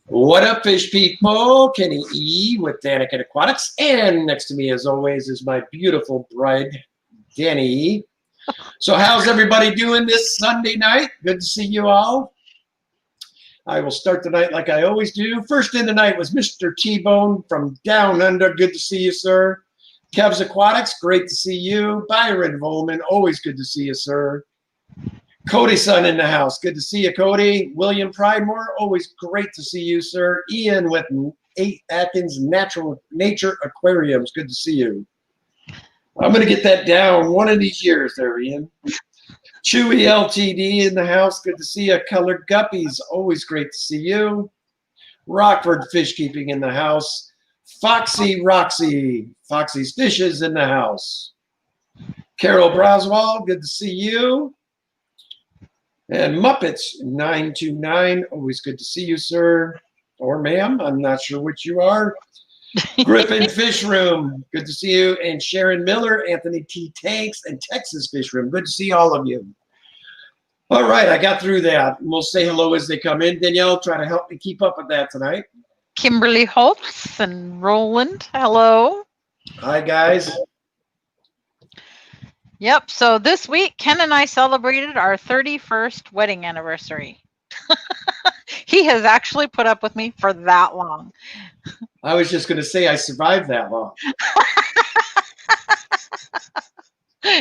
What up, fish people? Kenny E with Daniken Aquatics. And next to me, as always, is my beautiful bride, Danny E. So how's everybody doing this Sunday night? Good to see you all. I will start the night like I always do. First in the night was Mr. T-Bone from Down Under. Good to see you, sir. Kev's Aquatics, great to see you. Byron Volman, always good to see you, sir. Cody's son in the house. Good to see you, Cody. William Pridemore, always great to see you, sir. Ian with 8 Atkins Natural Nature Aquariums. Good to see you. I'm going to get that down one of these years there, Ian. Chewy LTD in the house. Good to see you. Colored Guppies, always great to see you. Rockford Fish Keeping in the house. Foxy Roxy. Foxy's Fishes in the house. Carol Broswell, good to see you. And Muppets 929, always good to see you, sir. Or ma'am, I'm not sure which you are. Griffin Fish Room, good to see you. And Sharon Miller, Anthony T. Tanks, and Texas Fish Room, good to see all of you. All right, I got through that. We'll say hello as they come in. Danielle, try to help me keep up with that tonight. Kimberly Holtz and Roland, hello. Hi, guys. Yep, so this week, Ken and I celebrated our 31st wedding anniversary. He has actually put up with me for that long. I was just going to say I survived that long.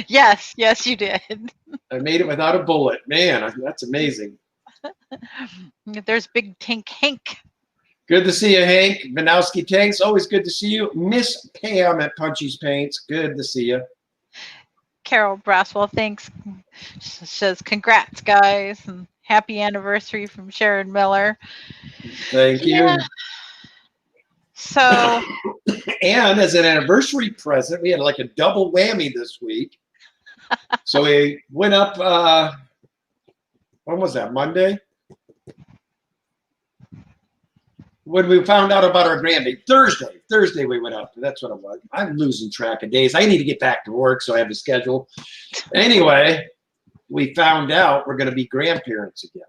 Yes, you did. I made it without a bullet. Man, that's amazing. There's Big Tank Hank. Good to see you, Hank. Vinowski Tanks, always good to see you. Miss Pam at Punchy's Paints, good to see you. Carol Braswell, thanks. Says congrats, guys, and happy anniversary from Sharon Miller. Thank you. So, and as an anniversary present, we had like a double whammy this week. So we went up, when was that, Monday? When we found out about our grandbaby, Thursday we went up. That's what it was. I'm losing track of days. I need to get back to work, so I have a schedule. Anyway, we found out we're going to be grandparents again.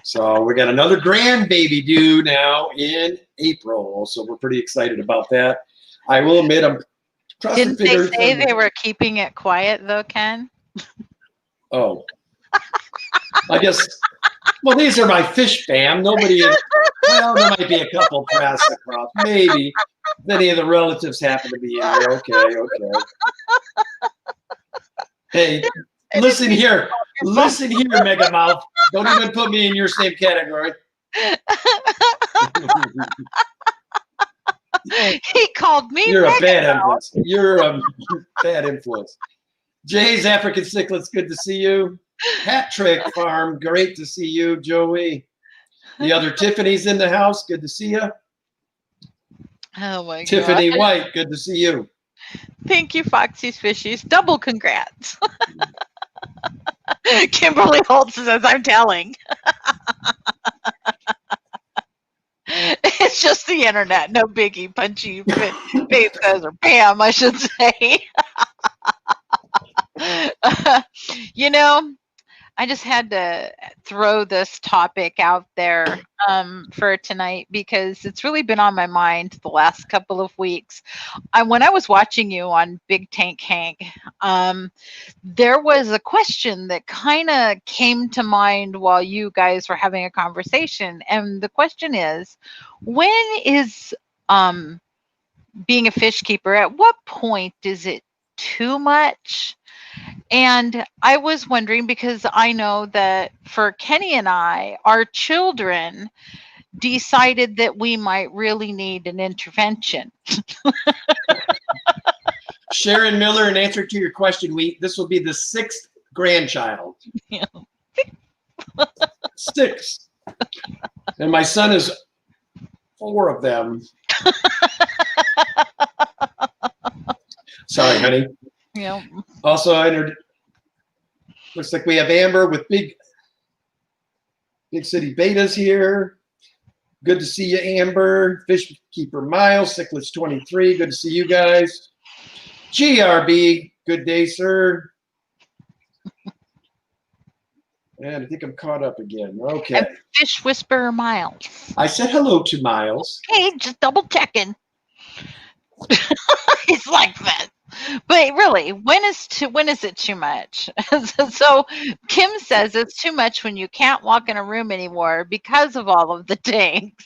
So we got another grandbaby due now in April. So we're pretty excited about that. I will admit, I'm crossing fingers. Didn't they say they were keeping it quiet, though, Ken? Oh. I guess, well, these are my fish fam. Nobody, well, there might be a couple press across. Maybe. If any of the relatives happen to be in there. Okay. Hey, listen here, Mega Mouth. Don't even put me in your same category. He called me. You're a bad influence. You're a bad influence. Jay's African Cichlids, good to see you. Hat Trick Farm, great to see you, Joey. The other Tiffany's in the house, good to see you. Oh my God. Tiffany White, good to see you. Thank you, Foxy's Fishies. Double congrats. Kimberly Holt says, I'm telling. It's just the internet. No biggie. Punchy Faith says, or Pam, I should say. You know, I just had to throw this topic out there for tonight because it's really been on my mind the last couple of weeks. When I was watching you on Big Tank Hank, there was a question that kind of came to mind while you guys were having a conversation. And the question is, when is being a fish keeper, at what point is it too much? And I was wondering, because I know that for Kenny and I, our children decided that we might really need an intervention. Sharon Miller, in answer to your question, this will be the 6th grandchild. Yeah. 6. And my son is 4 of them. Sorry, honey. Yeah. Also, looks like we have Amber with Big City Betas here. Good to see you, Amber. Fish Keeper Miles, Cichlids 23. Good to see you guys. GRB, good day, sir. And I think I'm caught up again. Okay. And Fish Whisperer Miles. I said hello to Miles. Hey, just double checking. He's like that. But really, when is it too much? So Kim says it's too much when you can't walk in a room anymore because of all of the tanks.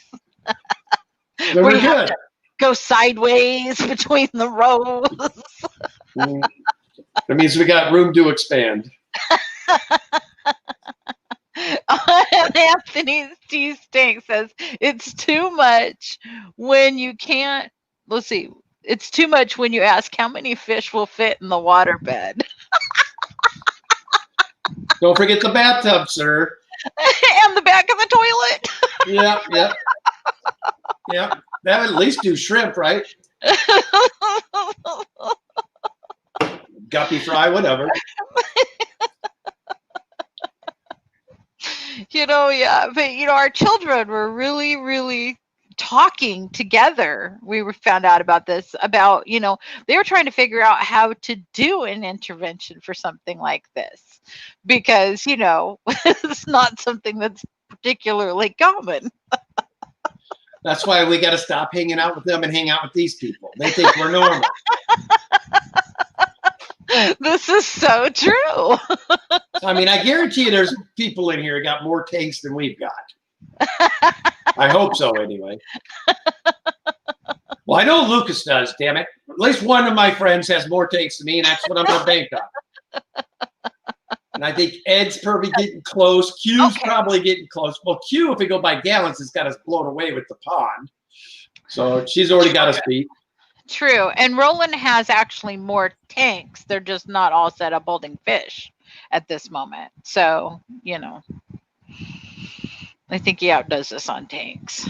Very Where you have good. to go sideways between the rows. That means we got room to expand. Anthony T. Stink says it's too much when you can't. Let's see. It's too much when you ask how many fish will fit in the waterbed. Don't forget the bathtub, sir. And the back of the toilet. Yeah. That would at least do shrimp, right? Guppy fry, whatever. Yeah. But, our children were really, really talking together. Found out about this, about, they were trying to figure out how to do an intervention for something like this because, it's not something that's particularly common. That's why we got to stop hanging out with them and hang out with these people. They think we're normal. This is so true. I mean, I guarantee you there's people in here who got more tanks than we've got. I hope so, anyway. Well, I know Lucas does, damn it. At least one of my friends has more tanks than me, and that's what I'm going to bank on. And I think Ed's probably getting close. Q's probably getting close. Well, Q, if we go by gallons, has got us blown away with the pond. So she's already got us beat. True. And Roland has actually more tanks. They're just not all set up holding fish at this moment. So, I think he outdoes us on tanks.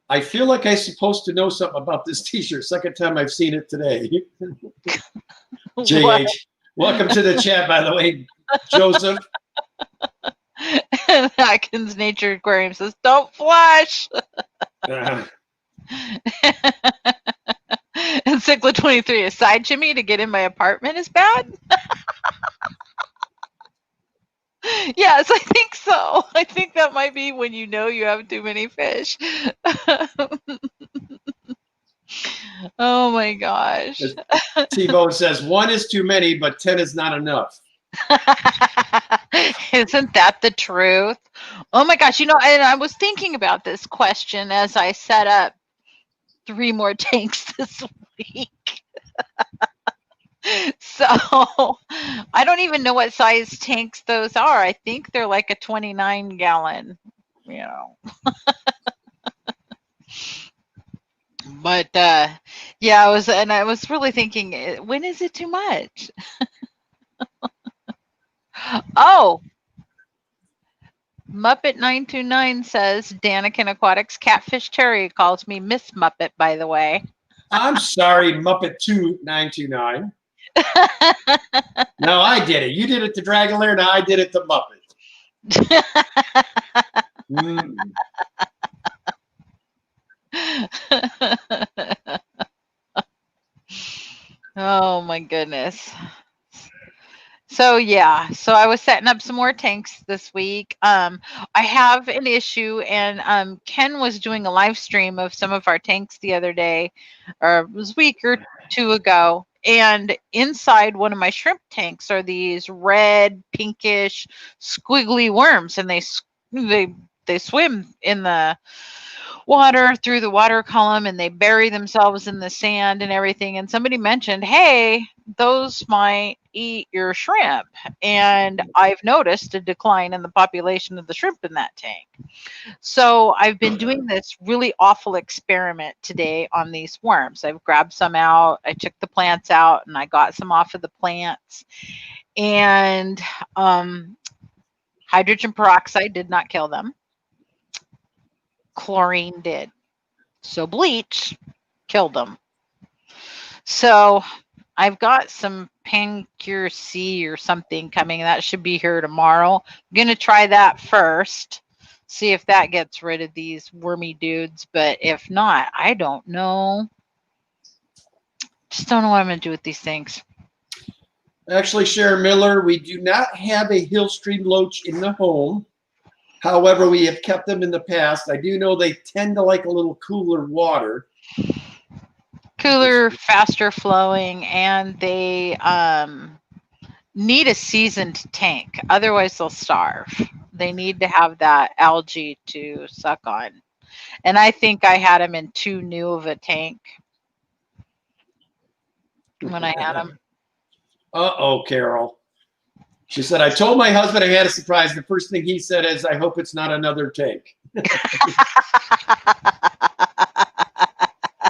I feel like I'm supposed to know something about this t-shirt. Second time I've seen it today. JH. Welcome to the chat, by the way, Joseph. Atkins Nature Aquarium says, don't flush. And Cicla 23, a side chimney to get in my apartment is bad? Yes, I think so. I think that might be when you have too many fish. Oh my gosh. T-Bone says 1 is too many, but 10 is not enough. Isn't that the truth? Oh my gosh. And I was thinking about this question as I set up 3 more tanks this week. So I don't even know what size tanks those are. I think they're like a 29 gallon, But yeah, I was really thinking, when is it too much? Oh, Muppet 929 says Danikin Aquatics Catfish Terry calls me Miss Muppet, by the way. I'm sorry, Muppet 2929. No, I did it. You did it to Dragolair, now I did it to Muppet. Oh my goodness. So yeah, I was setting up some more tanks this week. I have an issue, and Ken was doing a live stream of some of our tanks the other day, or it was a week or 2 ago. And inside one of my shrimp tanks are these red, pinkish, squiggly worms, and they swim in the water through the water column, and they bury themselves in the sand and everything. And somebody mentioned, hey, those might eat your shrimp. And I've noticed a decline in the population of the shrimp in that tank. So I've been doing this really awful experiment today on these worms. I've grabbed some out, I took the plants out, and I got some off of the plants. And hydrogen peroxide did not kill them. Chlorine did. So bleach killed them. So I've got some Pancure C or something coming. That should be here tomorrow. I'm going to try that first. See if that gets rid of these wormy dudes. But if not, I don't know. Just don't know what I'm going to do with these things. Actually, Sharon Miller, we do not have a hill stream loach in the home. However, we have kept them in the past. I do know they tend to like a little cooler water. Cooler, faster flowing, and they need a seasoned tank. Otherwise, they'll starve. They need to have that algae to suck on. And I think I had them in too new of a tank when I had them. Uh-oh, Carol. She said, I told my husband I had a surprise. The first thing he said is, I hope it's not another tank.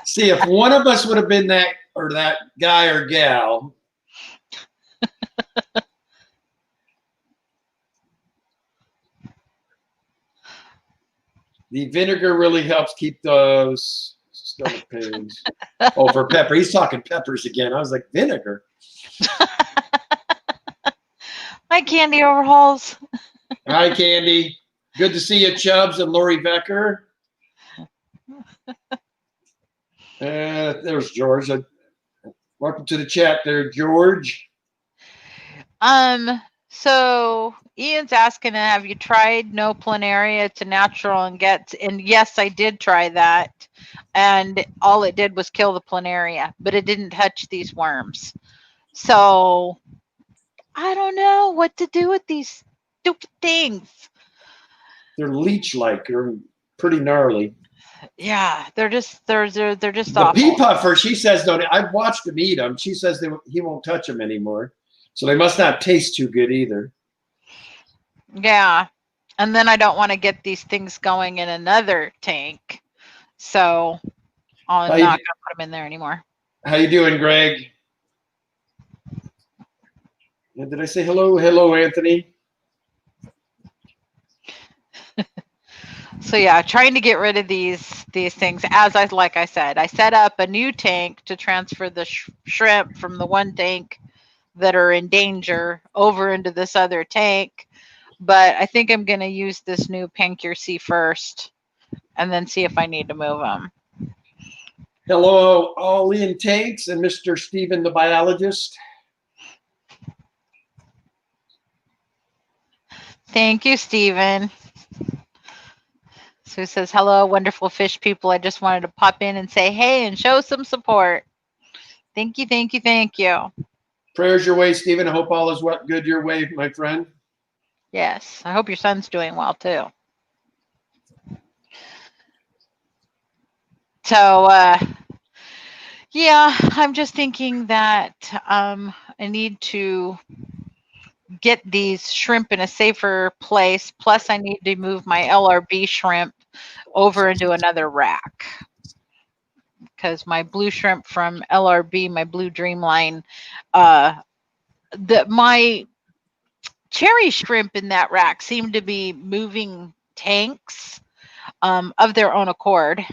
See, if one of us would have been that guy or gal. The vinegar really helps keep those stomach pains. Oh, for pepper. He's talking peppers again. I was like, vinegar? Hi, Candy Overhauls. Hi, Candy. Good to see you, Chubbs and Lori Becker. There's George. Welcome to the chat there, George. So Ian's asking, have you tried no planaria to natural and get? And yes, I did try that, and all it did was kill the planaria, but it didn't touch these worms. So I don't know what to do with these stupid things. They're leech-like. They're pretty gnarly. Yeah, they're just The awful. pea puffer, she says, though, I've watched him eat them. She says he won't touch them anymore. So they must not taste too good either. Yeah. And then I don't want to get these things going in another tank. So I'm not going to put them in there anymore. How you doing, Greg? Did I say hello? Hello, Anthony. So yeah, trying to get rid of these things. Like I said, I set up a new tank to transfer the shrimp from the one tank that are in danger over into this other tank. But I think I'm going to use this new Pancurcy first and then see if I need to move them. Hello, all in tanks and Mr. Stephen, the biologist. Thank you, Stephen. Sue says, hello, wonderful fish people. I just wanted to pop in and say hey and show some support. Thank you, thank you, thank you. Prayers your way, Stephen. I hope all is good your way, my friend. Yes, I hope your son's doing well, too. So, yeah, I'm just thinking that I need to get these shrimp in a safer place. Plus, I need to move my LRB shrimp over into another rack because my blue shrimp from LRB, my blue Dreamline, my cherry shrimp in that rack seem to be moving tanks of their own accord.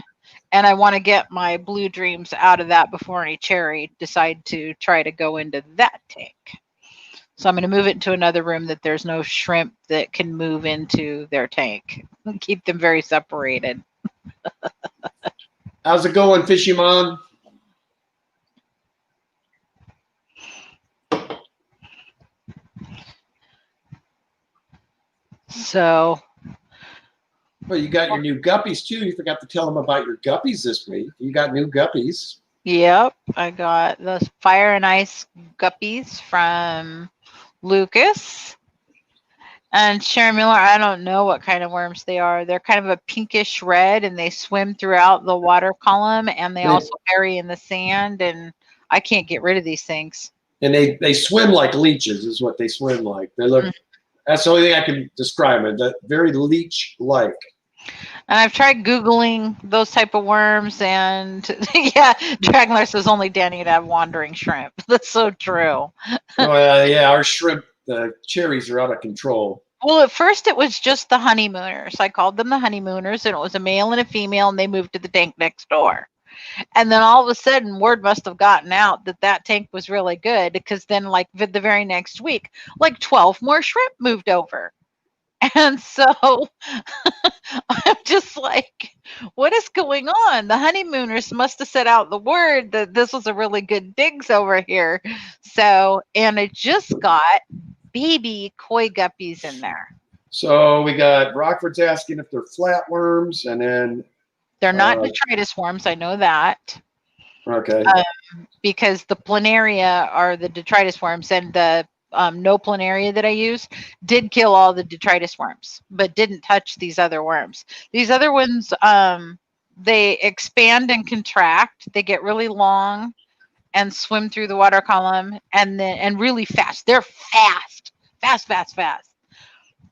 And I want to get my blue dreams out of that before any cherry decide to try to go into that tank. So I'm going to move it into another room that there's no shrimp that can move into their tank. Keep them very separated. How's it going, Fishy Mom? So. Well, you got your new guppies, too. You forgot to tell them about your guppies this week. You got new guppies. Yep. I got those fire and ice guppies from Lucas. And Sharon Miller, I don't know what kind of worms they are. They're kind of a pinkish red, and they swim throughout the water column, and they also bury in the sand, and I can't get rid of these things. And they swim like leeches is what they swim like. They look, that's the only thing I can describe it, that very leech-like. And I've tried Googling those type of worms, and yeah, Dragler says only Danny would have wandering shrimp. That's so true. Yeah, our shrimp, the cherries are out of control. Well, at first it was just the honeymooners. I called them the honeymooners, and it was a male and a female, and they moved to the tank next door. And then all of a sudden, word must have gotten out that that tank was really good, because then, like, the very next week, like 12 more shrimp moved over. And so I'm just like, What is going on? The honeymooners must have set out the word that this was a really good digs over here. So, and it just got baby koi guppies in there. So we got Rockford's asking if they're flatworms, and then They're not detritus worms. I know that. Okay. Because the planaria are the detritus worms, and the no planaria that I use did kill all the detritus worms, but didn't touch these other worms. These other ones, they expand and contract. They get really long and swim through the water column, and really fast. They're fast.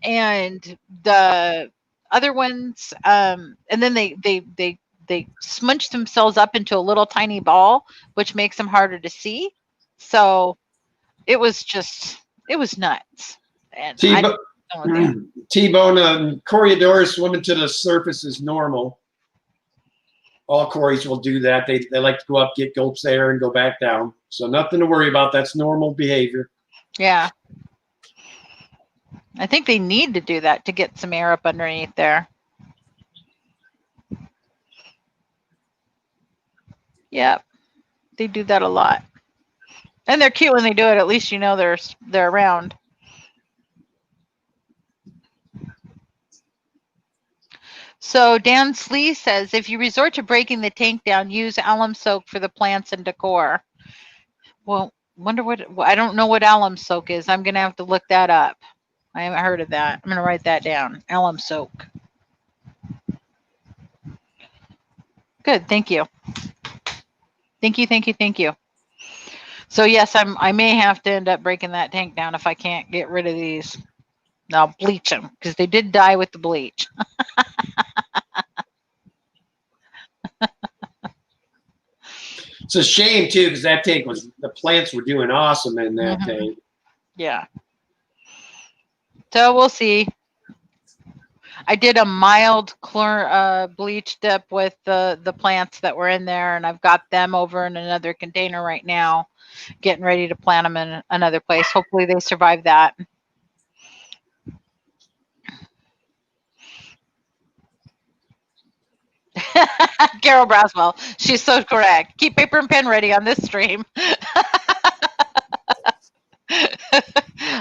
And the other ones, and then they smunch themselves up into a little tiny ball, which makes them harder to see. So it was nuts. And T-Bone and Coriodoris swimming to the surface is normal. All cories will do that. They like to go up, get gulps there, and go back down. So nothing to worry about. That's normal behavior. Yeah. I think they need to do that to get some air up underneath there. Yep. They do that a lot. And they're cute when they do it. At least you know they're around. So Dan Slee says, if you resort to breaking the tank down, use alum soak for the plants and decor. Well, I don't know what alum soak is. I'm going to have to look that up. I haven't heard of that. I'm going to write that down. Alum soak. Good. Thank you. Thank you. So yes, I may have to end up breaking that tank down if I can't get rid of these. I'll bleach them because they did die with the bleach. It's a shame too, because that tank the plants were doing awesome in that tank. Yeah. So we'll see. I did a mild bleach dip with the plants that were in there, and I've got them over in another container right now, getting ready to plant them in another place. Hopefully they survive that. Carol Braswell, she's so correct. Keep paper and pen ready on this stream.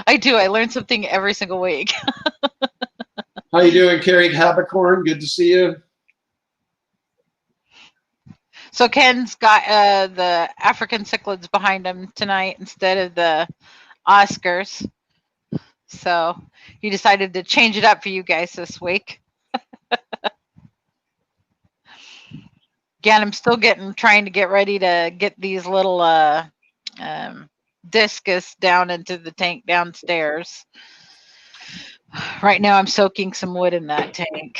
I do. I learn something every single week. How you doing, Carrie Habicorn? Good to see you. So Ken's got the African cichlids behind him tonight instead of the Oscars. So he decided to change it up for you guys this week. Again, I'm still trying to get ready to get these little discus down into the tank downstairs. Right now I'm soaking some wood in that tank.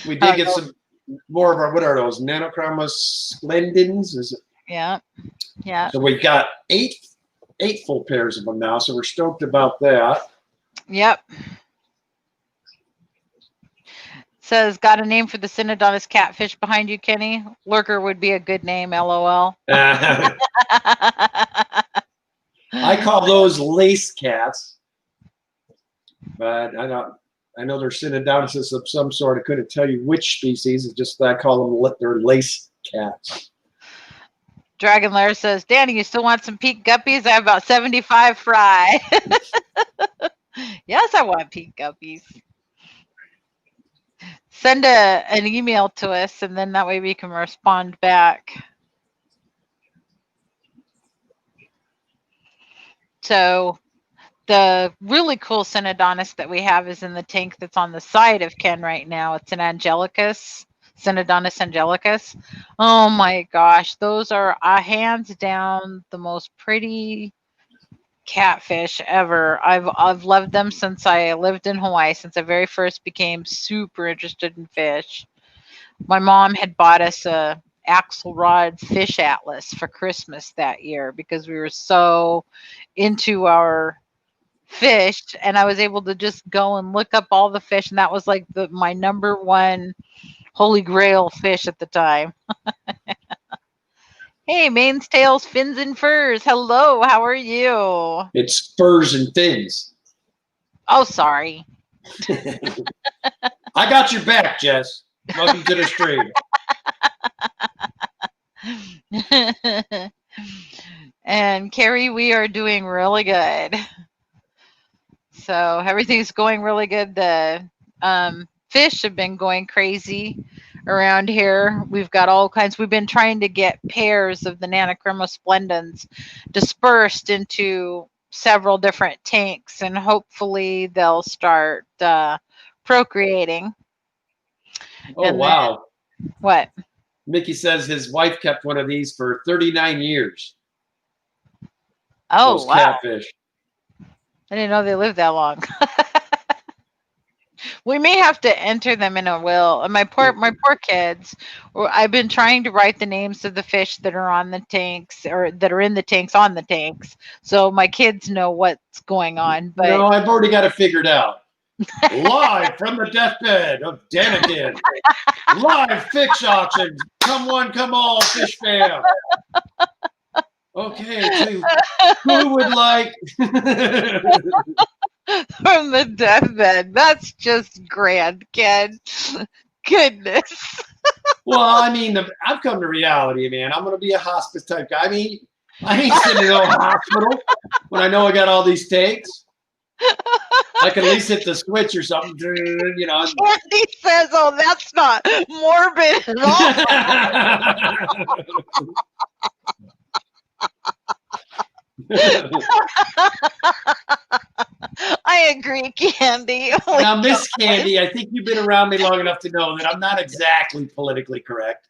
We did get some more of our, what are those, Nanochromis splendens? Is it? Yeah. So we've got eight full pairs of them now, so we're stoked about that. Yep. Says, got a name for the Synodontis catfish behind you, Kenny? Lurker would be a good name, LOL. I call those lace cats, but I know they're Synodontis of some sort. I couldn't tell you which species. It's just that I call them they're lace cats. Dragon Lair says, Danny, you still want some peak guppies? I have about 75 fry. Yes, I want peak guppies. Send an email to us, and then that way we can respond back. So the really cool Synodontis that we have is in the tank that's on the side of Ken right now. It's an Angelicus, Synodontis angelicus. Oh my gosh, those are hands down the most pretty catfish ever. I've loved them since I lived in Hawaii, since I very first became super interested in fish. My mom had bought us a Axelrod fish atlas for Christmas that year because we were so into our fish, and I was able to just go and look up all the fish, and that was like my number one holy grail fish at the time. Hey, mains, tails, fins, and furs. Hello, how are you? It's furs and fins. Oh, sorry. I got your back, Jess. Welcome to the stream. And Carrie, we are doing really good. So everything's going really good. The fish have been going crazy around here. We've got all kinds. We've been trying to get pairs of the Nanochroma splendens dispersed into several different tanks, and hopefully they'll start procreating. Oh, And wow. then, what? Mickey says his wife kept one of these for 39 years. Oh, those wow. catfish. I didn't know they lived that long. We may have to enter them in a will. And my poor kids. I've been trying to write the names of the fish that are on the tanks, or that are in the tanks on the tanks, so my kids know what's going on. But no, I've already got it figured out. Live from the deathbed of Danikin. Live FIFH auction. Come one, come all, fish fam. Okay, who would like? From the deathbed. That's just grand, Ken. Goodness. Well, I mean, I've come to reality, man. I'm going to be a hospice type guy. I mean, I ain't sitting in a hospital when I know I got all these takes. I can at least hit the switch or something, you know. Andy says, "Oh, that's not morbid at all." I agree, Candy. Now, Miss Candy, I think you've been around me long enough to know that I'm not exactly politically correct.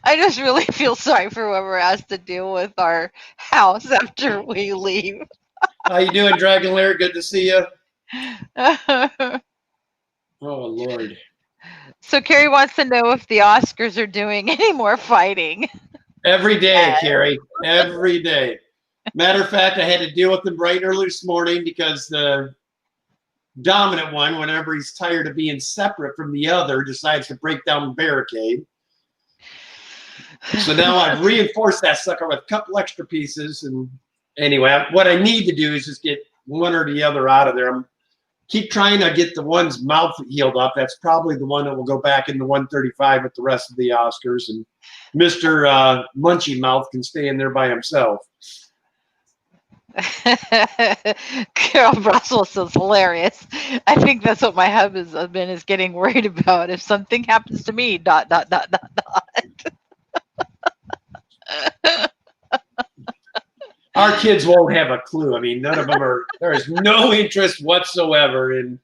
I just really feel sorry for whoever has to deal with our house after we leave. How you doing, Dragon Lair? Good to see you. Oh, Lord. So Carrie wants to know if the Oscars are doing any more fighting. Every day, Carrie. Every day. Matter of fact, I had to deal with them bright and early this morning because the dominant one, whenever he's tired of being separate from the other, decides to break down the barricade. So now I've reinforced that sucker with a couple extra pieces. And anyway, what I need to do is just get one or the other out of there. I'm keep trying to get the one's mouth healed up. That's probably the one that will go back in the 135 with the rest of the Oscars. And Mr. Munchie Mouth can stay in there by himself. Carol Brussels is hilarious. I think that's what my husband is getting worried about. If something happens to me, ... Our kids won't have a clue. I mean, none of them are. There is no interest whatsoever in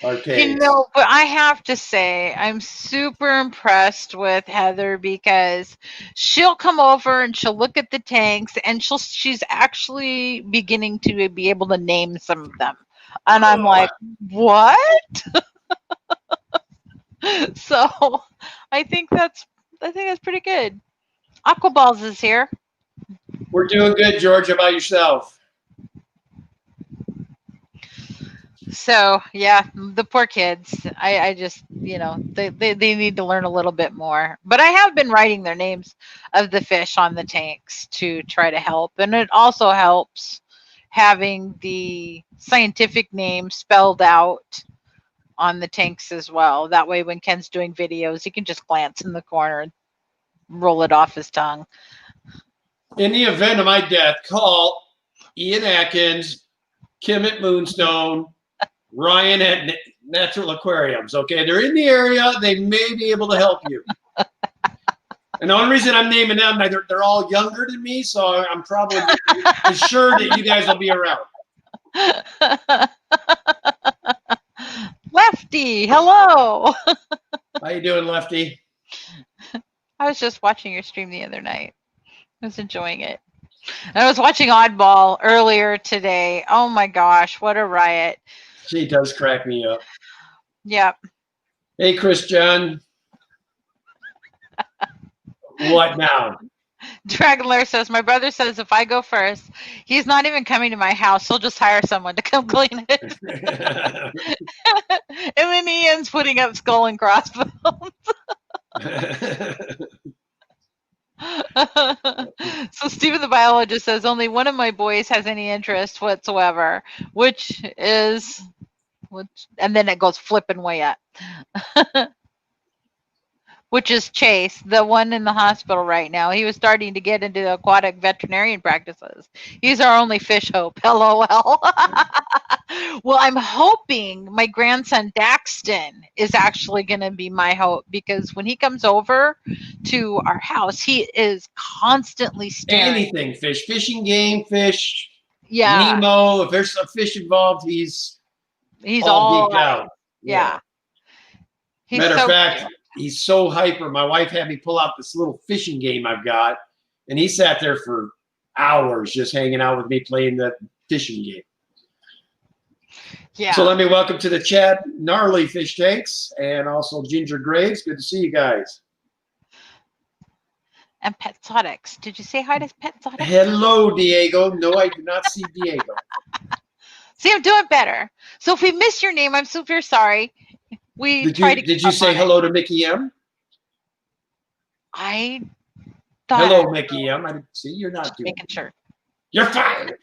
arcades. You know, but I have to say, I'm super impressed with Heather because she'll come over and she'll look at the tanks, and she's actually beginning to be able to name some of them, and I'm like, what? So I think that's pretty good. Aquaballs is here. We're doing good, George. How about yourself? So yeah, the poor kids. I just, you know, they need to learn a little bit more. But I have been writing their names of the fish on the tanks to try to help, and it also helps having the scientific name spelled out on the tanks as well. That way, when Ken's doing videos, he can just glance in the corner and roll it off his tongue. In the event of my death, call Ian Atkins, Kim at Moonstone, Ryan at Natural Aquariums. Okay, they're in the area. They may be able to help you. And the only reason I'm naming them, they're all younger than me, so I'm probably assured that you guys will be around. Lefty, hello. How you doing, Lefty? I was just watching your stream the other night. I was enjoying it. I was watching Oddball earlier today. Oh my gosh, what a riot. She does crack me up. Yep. Hey, Chris John. What now? Dragon Lair says, my brother says if I go first, he's not even coming to my house. He'll just hire someone to come clean it. And then Ian's putting up skull and crossbones. So Stephen the biologist says only one of my boys has any interest whatsoever, which is and then it goes flipping way up. Which is Chase, the one in the hospital right now. He was starting to get into aquatic veterinarian practices. He's our only fish hope. LOL. Well, I'm hoping my grandson Daxton is actually going to be my hope, because when he comes over to our house, he is constantly staring. Anything fish, fishing game, fish, Yeah, Nemo. If there's a fish involved, he's all geeked out. Yeah. He's Matter of so fact, cute. he's so hyper. My wife had me pull out this little fishing game I've got, and he sat there for hours just hanging out with me playing that fishing game. Yeah. So let me welcome to the chat Gnarly Fish Tanks and also Ginger Graves. Good to see you guys. And Petzotics. Did you say hi to Petzotics? Hello, Diego. No, I did not see Diego. See, I'm doing better. So if we missed your name, I'm super sorry. Did you say hello to Mickey M? I thought. Hello, Mickey M. I didn't see you're not doing. Making sure. You're fired.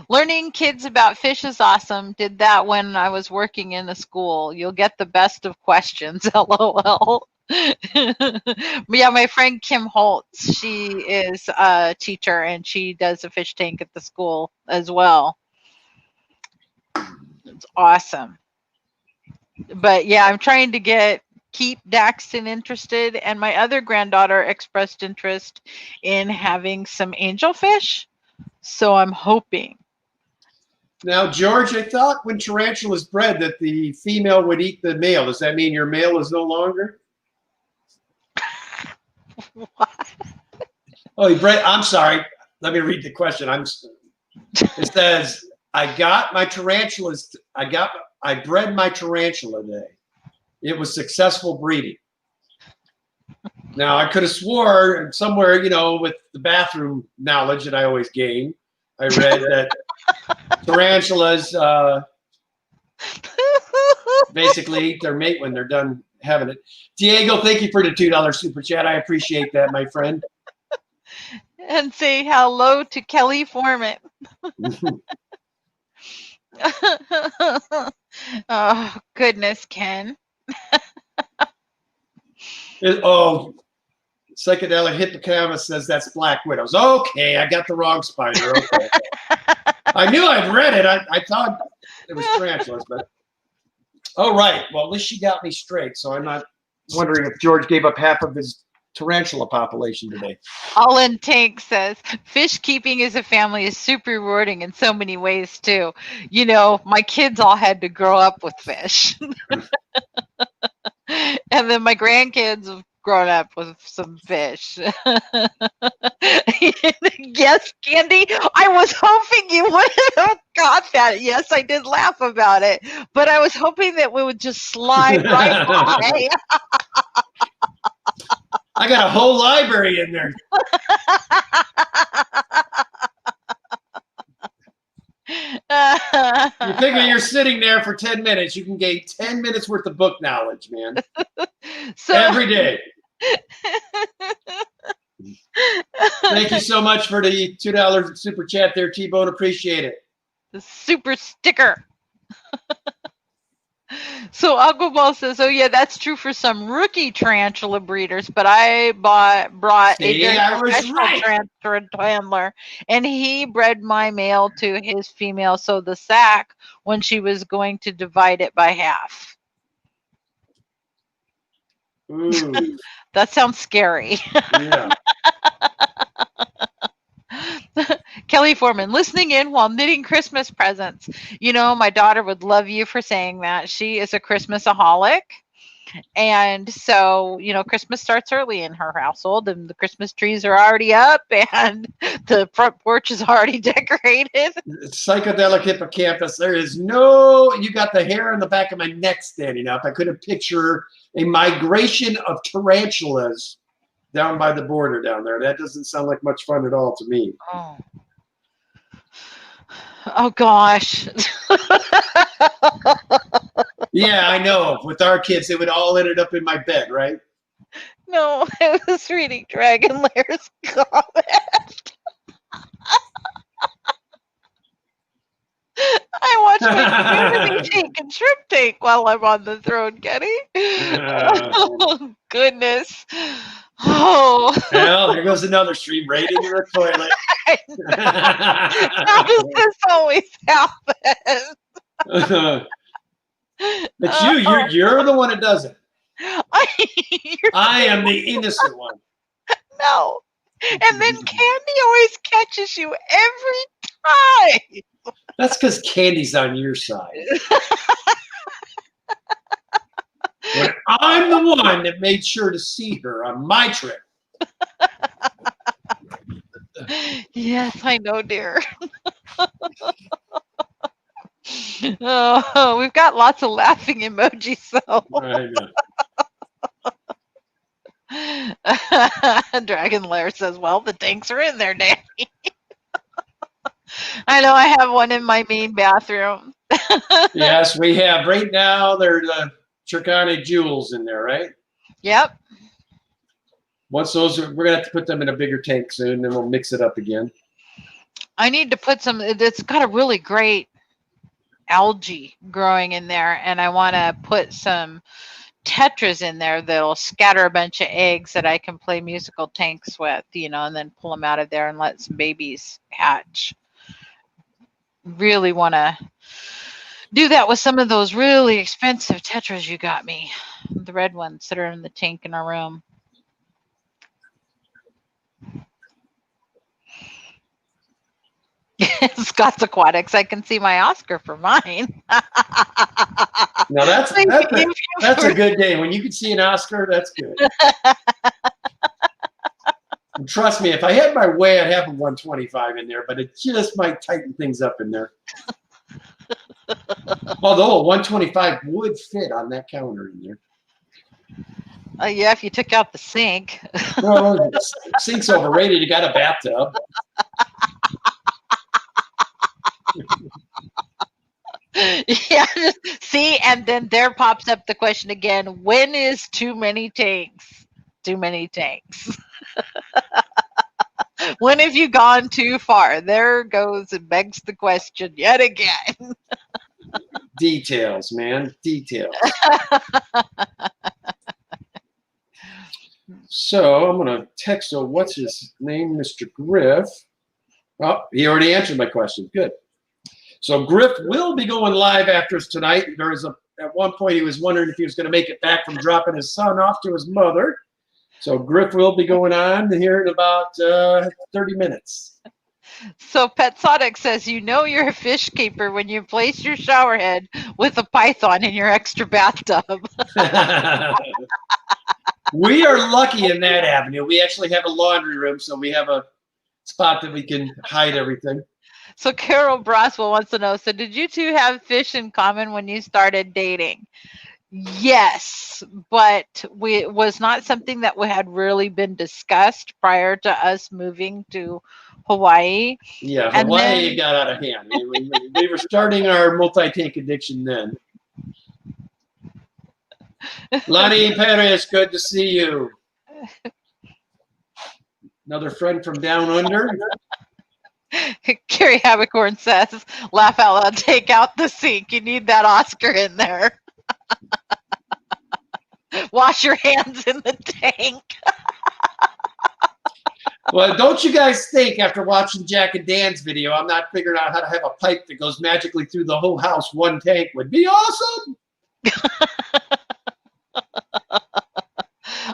Learning kids about fish is awesome. Did that when I was working in the school. You'll get the best of questions. LOL. Yeah, my friend Kim Holtz, she is a teacher and she does a fish tank at the school as well. It's awesome. But yeah, I'm trying to keep Daxton interested, and my other granddaughter expressed interest in having some angelfish. So I'm hoping. Now, George, I thought when tarantulas bred that the female would eat the male. Does that mean your male is no longer? What? Oh, he bred. I'm sorry. Let me read the question. It says, I got my tarantulas. I bred my tarantula today. It was successful breeding. Now, I could have swore somewhere, with the bathroom knowledge that I always gain, I read that tarantulas basically eat their mate when they're done having it. Diego, thank you for the $2 super chat. I appreciate that, my friend. And say hello to Kelly Foreman. Oh, goodness, Ken. Psychedelic Hippocampus says that's Black Widows. Okay, I got the wrong spider. Okay. I knew I'd read it. I thought it was tarantulas, but oh, right. Well, at least she got me straight, so I'm not wondering if George gave up half of his tarantula population today. All in Tank says, fish keeping as a family is super rewarding in so many ways, too. My kids all had to grow up with fish. And then my grandkids have grown up with some fish. Yes, Candy, I was hoping you would have got that. Yes, I did laugh about it, but I was hoping that we would just slide right by. I got a whole library in there. You figure you're sitting there for 10 minutes, you can gain 10 minutes worth of book knowledge, man. Every day. Thank you so much for the $2 super chat there, T-Bone. Appreciate it. The super sticker. So Aquaball says, oh yeah, that's true for some rookie tarantula breeders, but I brought a very professional tarantula handler, and he bred my male to his female, so the sac when she was going to divide it by half. Ooh. That sounds scary. Yeah. Kelly Foreman, listening in while knitting Christmas presents. My daughter would love you for saying that. She is a Christmasaholic. And so, Christmas starts early in her household, and the Christmas trees are already up, and the front porch is already decorated. Psychedelic Hippocampus, you got the hair on the back of my neck standing up. I couldn't picture a migration of tarantulas down by the border down there. That doesn't sound like much fun at all to me. Oh gosh. Yeah, I know. With our kids, they would all ended up in my bed, right? No, I was reading Dragon Lair's comment. I watch my community tank and shrimp tank while I'm on the throne, Kenny. Oh, goodness. Oh, Well, here goes another stream right into the toilet. how does this always happen? It's you. You're the one that does it. You're I am the innocent one. no. And then Candy always catches you every time. That's because Candy's on your side. When I'm the one that made sure to see her on my trip. Yes, I know, dear. Oh, we've got lots of laughing emojis, so. I know. Dragon Lair says, well, the tanks are in there, Danny. I know I have one in my main bathroom. Yes, we have. Right now, there's Chircani jewels in there, right? Yep. Once those are, we're going to have to put them in a bigger tank soon, then we'll mix it up again. I need to put some, it's got a really great algae growing in there, and I want to put some tetras in there that'll scatter a bunch of eggs that I can play musical tanks with, you know, and then pull them out of there and let some babies hatch. Really want to do that with some of those really expensive tetras you got me, the red ones that are in the tank in our room. Scott's Aquatics. I can see my Oscar for mine. Now that's a good day. When you can see an Oscar, that's good. And trust me, if I had my way, I'd have a 125 in there, but it just might tighten things up in there. Although a 125 would fit on that counter in there. Yeah, if you took out the sink. No, the sink's overrated. You got a bathtub. Yeah, see, and then there pops up the question again, when is too many tanks? Too many tanks. When have you gone too far? There goes and begs the question yet again. Details, man. Details. So I'm going to text, what's his name, Mr. Griff. Oh, he already answered my question. Good. So Griff will be going live after us tonight. At one point he was wondering if he was going to make it back from dropping his son off to his mother. So Griff will be going on here in about 30 minutes. So Petsonic says, you know you're a fish keeper when you place your shower head with a python in your extra bathtub. We are lucky in that avenue. We actually have a laundry room, so we have a spot that we can hide everything. So Carol Braswell wants to know, so did you two have fish in common when you started dating? Yes, but it was not something that had really been discussed prior to us moving to Hawaii. Yeah, Hawaii got out of hand. We were starting our multi-tank addiction then. Lonnie Perez, good to see you. Another friend from down under. Carrie Habicorn says, laugh out loud, take out the sink. You need that Oscar in there. Wash your hands in the tank. Well, don't you guys think after watching Jack and Dan's video, I'm not figuring out how to have a pipe that goes magically through the whole house, one tank would be awesome.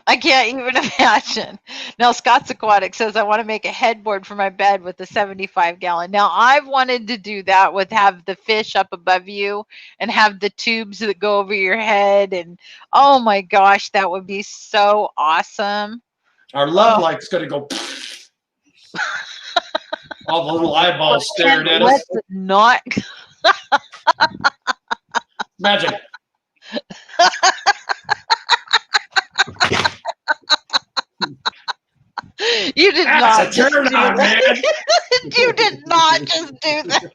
I can't even imagine. Now, Scott's Aquatic says, I want to make a headboard for my bed with a 75-gallon. Now, I've wanted to do that have the fish up above you and have the tubes that go over your head. And, oh, my gosh, that would be so awesome. Our love light's going to go. All the little eyeballs staring at us. Let's not. Magic. You did That's not. A turn on, man. You did not just do that.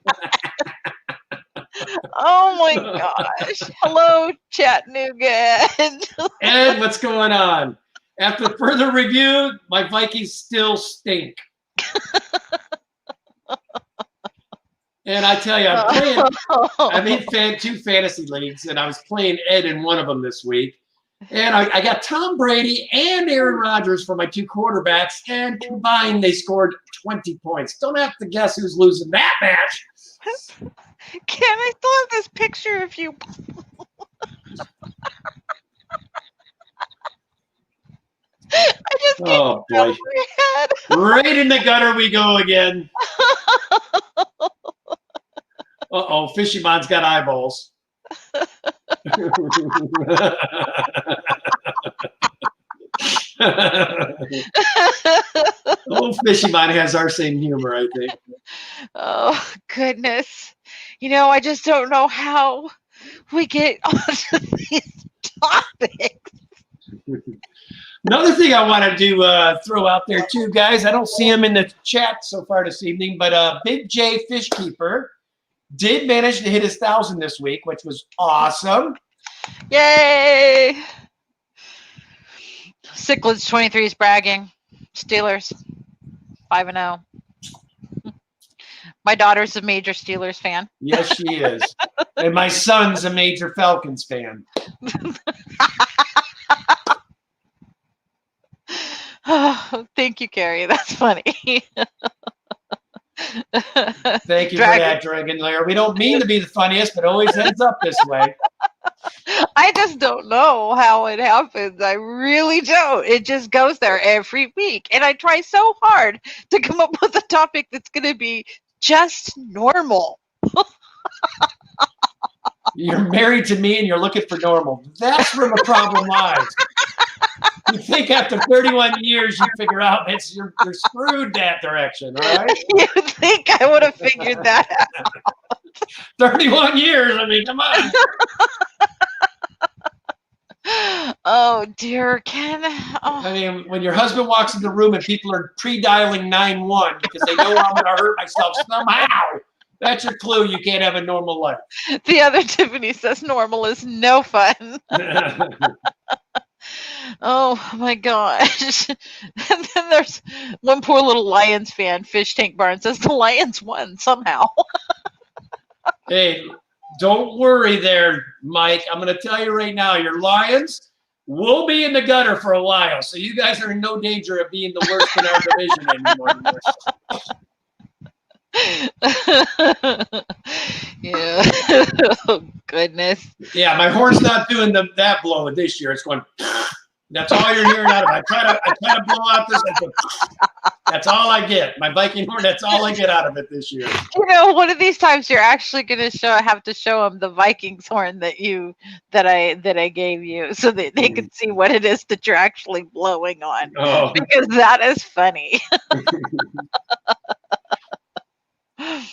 Oh my gosh. Hello, Chattanooga. Ed, what's going on? After further review, my Vikings still stink. And I tell you, I'm in two fantasy leagues, and I was playing Ed in one of them this week. And I got Tom Brady and Aaron Rodgers for my two quarterbacks, and combined they scored 20 points. Don't have to guess who's losing that match. Can I still have this picture of you? I just Oh boy! Right in the gutter we go again. Uh-oh, Fishy Mon's got eyeballs. Oh, Fishy Mon has our same humor, I think. Oh, goodness. I just don't know how we get onto these topics. Another thing I want to throw out there too, guys. I don't see him in the chat so far this evening, but Big J Fish Keeper did manage to hit his 1,000 this week, which was awesome. Yay! Cichlids 23 is bragging. Steelers 5-0. My daughter's a major Steelers fan. Yes, she is. And my son's a major Falcons fan. Oh, thank you, Carrie. That's funny. Thank you for that, Dragon Lair. We don't mean to be the funniest, but always ends up this way. I just don't know how it happens. I really don't. It just goes there every week. And I try so hard to come up with a topic that's going to be just normal. You're married to me and you're looking for normal. That's where the problem lies. You think after 31 years you figure out you're screwed that direction, all right? You think I would have figured that out? 31 years, I mean, come on. Oh, dear, Ken. Oh. I mean, when your husband walks in the room and people are pre-dialing 911 because they know I'm going to hurt myself somehow, that's your clue you can't have a normal life. The other Tiffany says normal is no fun. Oh, my gosh. And then there's one poor little Lions fan, Fish Tank Barn, says the Lions won somehow. Hey, don't worry there, Mike. I'm going to tell you right now, your Lions will be in the gutter for a while. So you guys are in no danger of being the worst in our division anymore. Yeah. Oh, goodness. Yeah, my horn's not doing that blowing this year. It's going. That's all you're hearing out of it. I try to blow out this. That's all I get. My Viking horn. That's all I get out of it this year. One of these times you're actually going to have to show them the Vikings horn that I gave you, so that they can see what it is that you're actually blowing on. Oh. Because that is funny. I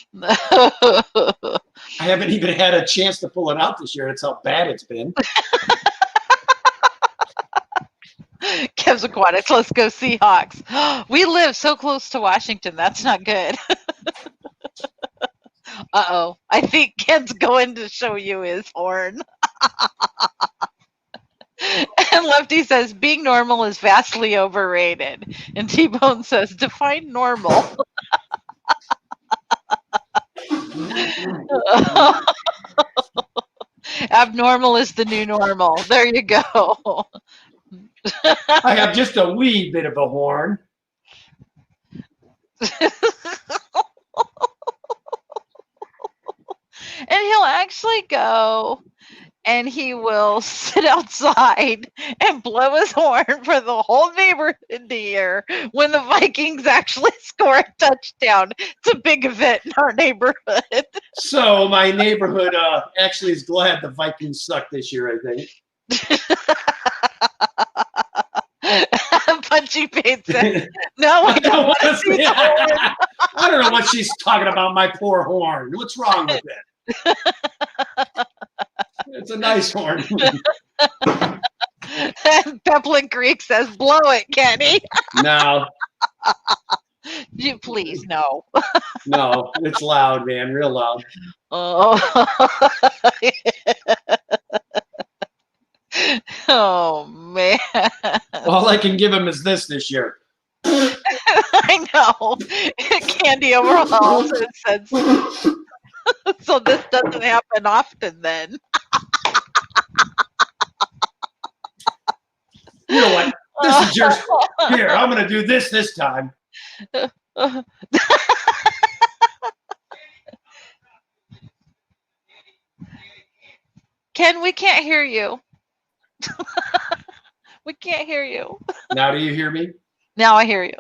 haven't even had a chance to pull it out this year. That's how bad it's been. Kev's Aquatics, let's go Seahawks. We live so close to Washington. That's not good. Uh-oh. I think Ken's going to show you his horn. And Lefty says, being normal is vastly overrated. And T-Bone says, define normal. Abnormal is the new normal. There you go. I have just a wee bit of a horn. And he'll actually go and he will sit outside and blow his horn for the whole neighborhood to hear when the Vikings actually score a touchdown. It's a big event in our neighborhood. So my neighborhood actually is glad the Vikings suck this year, I think. Punchy Pate says, no, I don't want to see the horn. I don't know what she's talking about, my poor horn. What's wrong with it? It's a nice horn. Peplin Creek says, blow it, Kenny. No. You please, no. No, it's loud, man, real loud. Oh. Oh man. All I can give him is this year. I know. Candy overalls and said so this doesn't happen often then. You know what? This is yours. Here, I'm going to do this time. Ken, we can't hear you. We can't hear you. Now do you hear me? Now I hear you.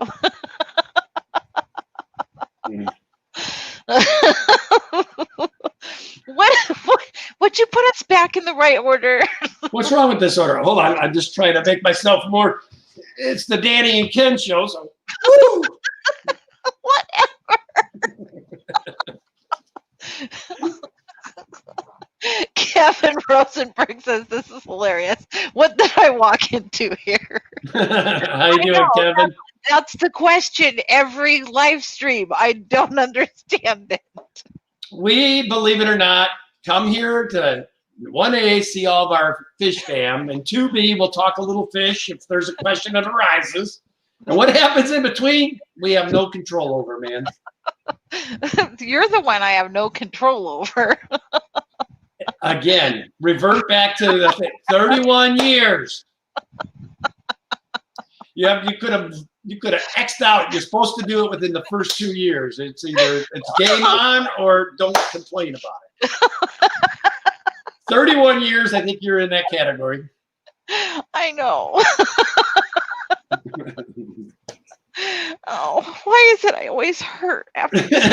Would you put us back in the right order? What's wrong with this order? Hold on. I'm just trying to make myself more. It's the Danny and Ken show. So, woo! Kevin Rosenberg says this is hilarious. What did I walk into here? How you doing, Kevin? That's the question every live stream. I don't understand it. We, believe it or not, come here to 1A, see all of our fish fam, and 2B, we'll talk a little fish if there's a question that arises. And what happens in between, we have no control over, man. You're the one I have no control over. Again, revert back to the 31 years. You could have X'd out. You're supposed to do it within the first 2 years. It's either it's game on or don't complain about it. 31 years, I think you're in that category. I know. Oh, why is it I always hurt after this?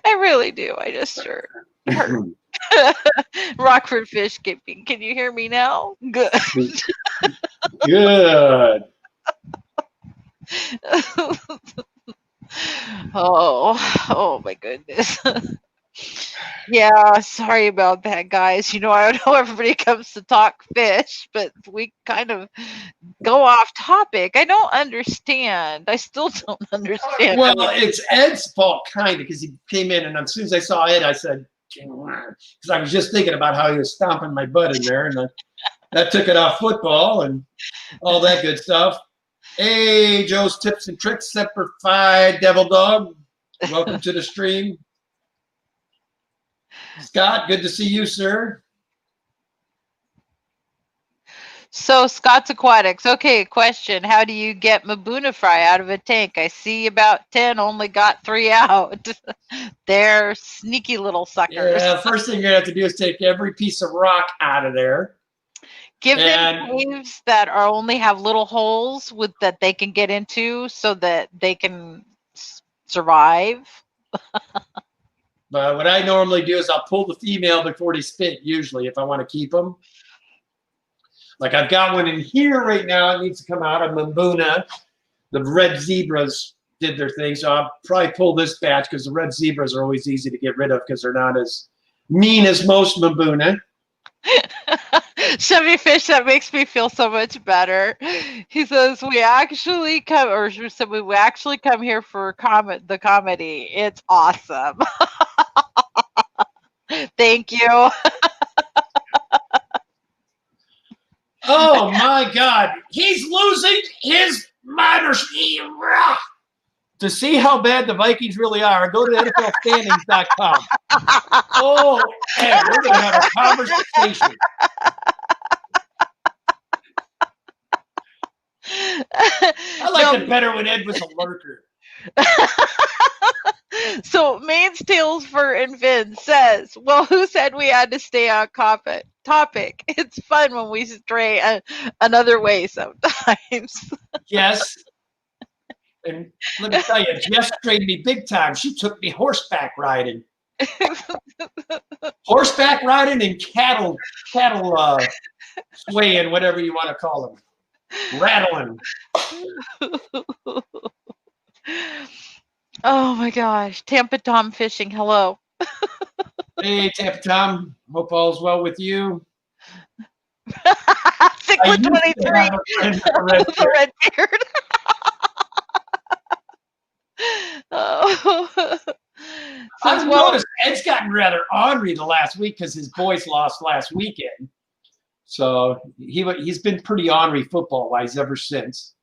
I really do. I just hurt. Rockford Fish Skipping. Can you hear me now? Good. Good. Oh my goodness. Yeah, sorry about that, guys. You know, I know everybody comes to talk fish, but we kind of go off topic. I don't understand. I still don't understand. Well, it's Ed's fault, kind of, because he came in, and as soon as I saw Ed, I said, because I was just thinking about how he was stomping my butt in there, and that took it off football and all that good stuff. Hey, Joe's Tips and Tricks, Semper Fi, Devil Dog. Welcome to the stream. Scott, good to see you, sir. So Scott's Aquatics. Okay, question. How do you get Mabuna fry out of a tank? I see about 10, only got 3 out. They're sneaky little suckers. Yeah, first thing you're going to have to do is take every piece of rock out of there. Give them caves that are only have little holes that they can get into so that they can survive. But what I normally do is I'll pull the female before they spit, usually, if I want to keep them. Like I've got one in here right now. It needs to come out of Mabuna. The red zebras did their thing, so I'll probably pull this batch because the red zebras are always easy to get rid of because they're not as mean as most Mabuna. Chevy Fish, that makes me feel so much better. He says we actually come here for the comedy. It's awesome. Thank you. Oh my God, he's losing his mind. To see how bad the Vikings really are, go to NFLstandings.com. Oh, Ed, we're going to have a conversation. I liked it better when Ed was a lurker. So Main's Tails Fur and Fin says, well, who said we had to stay on topic? It's fun when we stray another way sometimes. Yes. And let me tell you, Jess strayed me big time. She took me horseback riding. Horseback riding and cattle swaying, whatever you want to call them. Rattling. Oh my gosh. Tampa Tom Fishing, hello. Hey, Tampa Tom. Hope all's well with you. 623. The red beard. Oh. I've noticed Ed's gotten rather ornery the last week because his boys lost last weekend. So he's been pretty ornery football-wise ever since.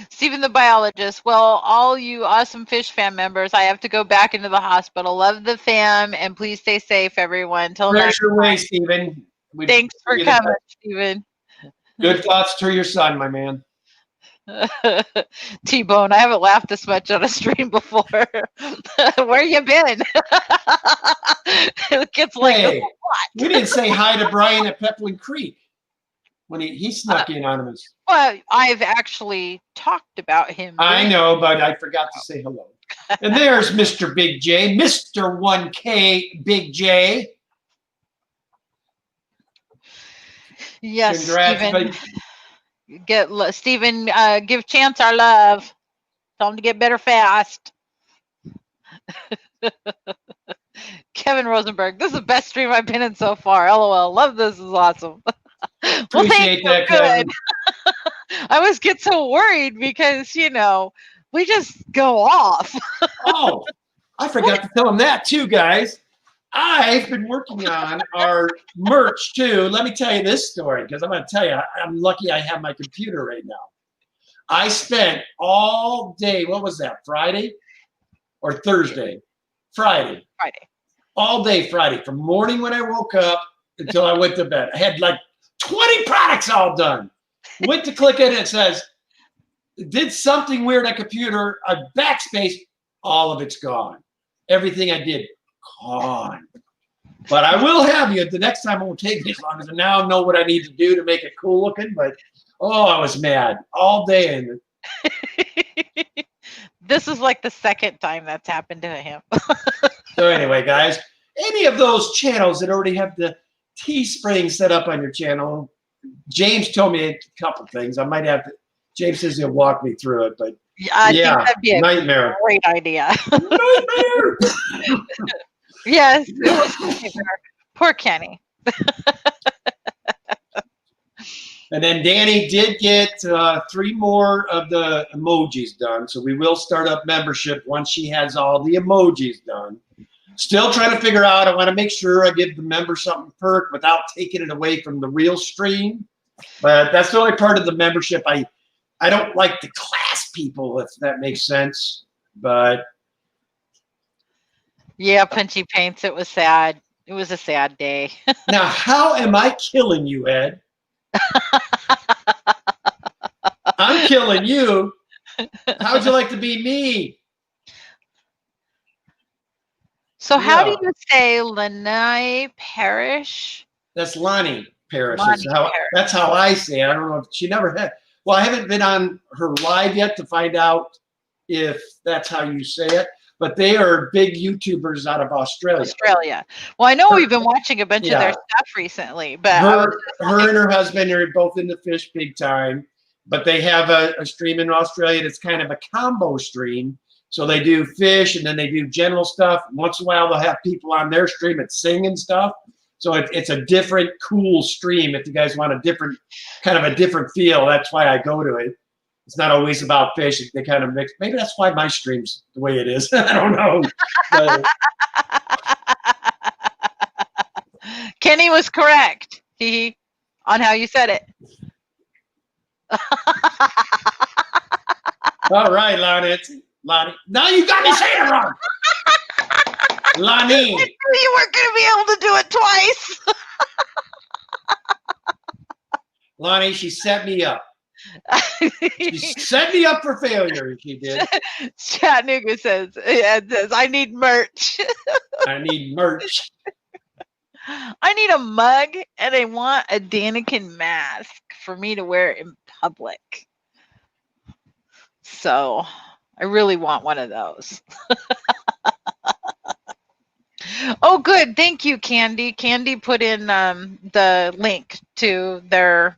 Stephen the biologist. Well, all you awesome Fish Fam members, I have to go back into the hospital. Love the fam, and please stay safe, everyone. Till next Your time. way, Stephen. Thanks for coming, Stephen. Good thoughts to your son, my man. T-Bone, I haven't laughed this much on a stream before. Where you been? It gets like, hey, we didn't say hi to Brian at Pepperland Creek when he snuck in on us. Well, I've actually talked about him. I know, but I forgot to say hello. And there's Mr. Big J, Mr. 1K Big J. Yes, Congrats, Stephen, give Chance our love. Tell him to get better fast. Kevin Rosenberg, this is the best stream I've been in so far. LOL. Love this. Is awesome. Well, appreciate that, Kevin. I always get so worried because, we just go off. Oh, I forgot to tell him that too, guys. I've been working on our merch too. Let me tell you this story because I'm going to tell you, I'm lucky I have my computer right now. I spent all day, what was that, Friday or Thursday? Friday. All day Friday, from morning when I woke up until I went to bed. I had like 20 products all done. Went to click it and it says, did something weird on computer, a backspace, all of it's gone. Everything I did, gone. But I will have you, the next time it won't take me as long as I now know what I need to do to make it cool looking, but I was mad all day. And this is like the second time that's happened to him. So anyway, guys, any of those channels that already have the Teespring set up on your channel, James told me a couple things. I might have to, James says he'll walk me through it, but I think that'd be a nightmare. Great idea. Nightmare. Yes. Poor Kenny. And then Danny did get 3 more of the emojis done. So we will start up membership once she has all the emojis done. Still trying to figure out, I want to make sure I give the member something perk without taking it away from the real stream. But that's the only part of the membership. I don't like to class people, if that makes sense. But yeah, Punchy Paints, it was sad. It was a sad day. Now, how am I killing you, Ed? I'm killing you. How would you like to be me? So how do you say Lanai Parish? That's Lonnie Parrish. Lonnie That's how I say it. I don't know if she never had. Well, I haven't been on her live yet to find out if that's how you say it. But they are big YouTubers out of Australia. Well, I know we've been watching a bunch of their stuff recently, but her and her husband are both into fish big time. But they have a stream in Australia that's kind of a combo stream. So they do fish and then they do general stuff. Once in a while, they'll have people on their stream and sing and stuff. So it's a different, cool stream. If you guys want a different feel, that's why I go to it. It's not always about fish. They kind of mix. Maybe that's why my stream's the way it is. I don't know. But Kenny was correct on how you said it. All right, Lonnie. Now you got me saying it wrong. Lonnie. You weren't going to be able to do it twice. Lonnie, she set me up. She set me up for failure. She did. Chattanooga says, I need merch. I need merch. I need a mug and I want a Daniken mask for me to wear in public. So I really want one of those. Oh, good. Thank you, Candy. Candy put in the link to their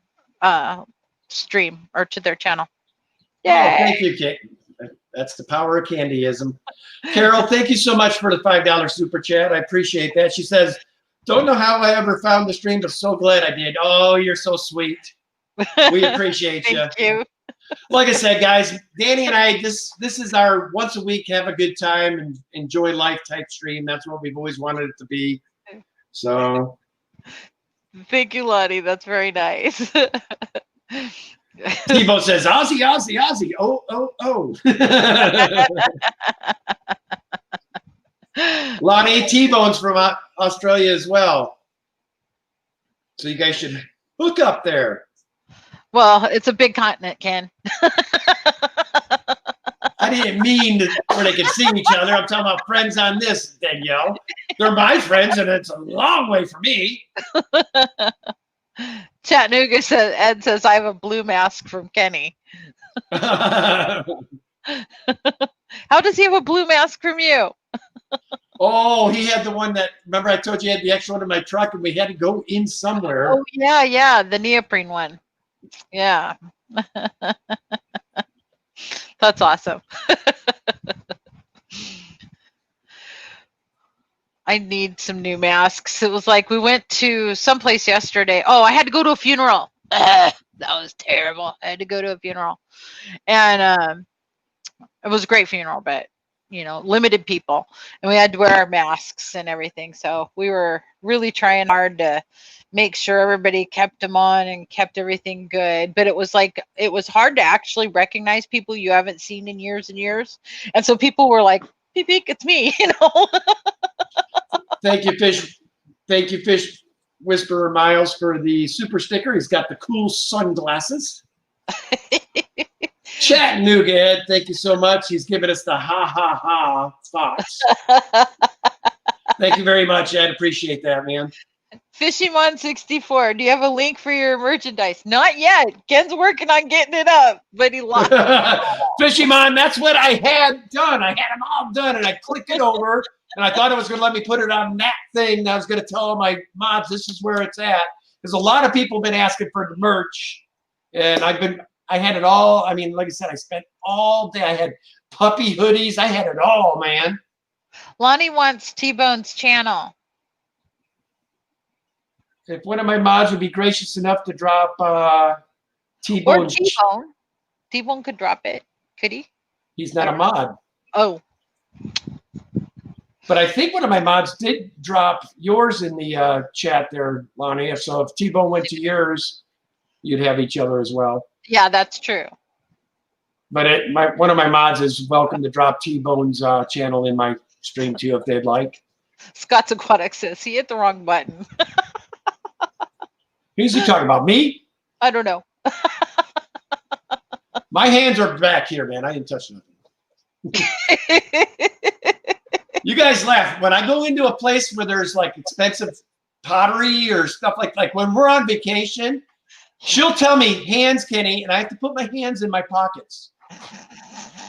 stream or to their channel. Yeah. Oh, thank you, Kate. That's the power of candyism. Carol, thank you so much for the $5 super chat. I appreciate that. She says, don't know how I ever found the stream, but so glad I did. Oh, you're so sweet. We appreciate you. Thank you. Like I said, guys, Danny and I, this is our once a week, have a good time and enjoy life type stream. That's what we've always wanted it to be. So Thank you, Lonnie. That's very nice. Tebow says, Aussie, Aussie, Aussie. Oh, oh, oh. Lonnie, T-Bone's from Australia as well. So you guys should hook up there. Well, it's a big continent, Ken. I didn't mean where they could see each other. I'm talking about friends on this, Danielle. They're my friends, and it's a long way for me. Chattanooga says, Ed says, I have a blue mask from Kenny. How does he have a blue mask from you? Oh, he had the one that, remember I told you he had the extra one in my truck and we had to go in somewhere. Oh, yeah, the neoprene one. Yeah. That's awesome. I need some new masks. It was like we went to someplace yesterday. Oh, I had to go to a funeral. That was terrible. I had to go to a funeral. And it was a great funeral, but limited people, and we had to wear our masks and everything. So we were really trying hard to make sure everybody kept them on and kept everything good. But it was hard to actually recognize people you haven't seen in years and years. And so people were like, beep, beep, it's me, Thank you, Fish. Thank you, Fish Whisperer Miles, for the super sticker. He's got the cool sunglasses. Chattanooga, Ed, thank you so much. He's giving us the ha thoughts. Thank you very much, Ed. Appreciate that, man. Fishymon64, do you have a link for your merchandise? Not yet. Ken's working on getting it up, but he lost it. Fishymon, that's what I had done. I had them all done, and I clicked it over, and I thought it was going to let me put it on that thing. And I was going to tell all my mods this is where it's at. Because a lot of people have been asking for the merch, and I had it all. I mean, like I said, I spent all day. I had puppy hoodies. I had it all, man. Lonnie wants T-Bone's channel. If one of my mods would be gracious enough to drop T-Bone. Or T-Bone. T-Bone could drop it. Could he? He's not a mod. Oh. But I think one of my mods did drop yours in the chat there, Lonnie. So if T-Bone went to yours, you'd have each other as well. Yeah, that's true. But one of my mods is welcome to drop T-Bone's channel in my stream too, if they'd like. Scott's Aquatic says he hit the wrong button. Who's he talking about? Me? I don't know. My hands are back here, man. I didn't touch nothing. You guys laugh. When I go into a place where there's like expensive pottery or stuff like when we're on vacation, she'll tell me, hands, Kenny, and I have to put my hands in my pockets.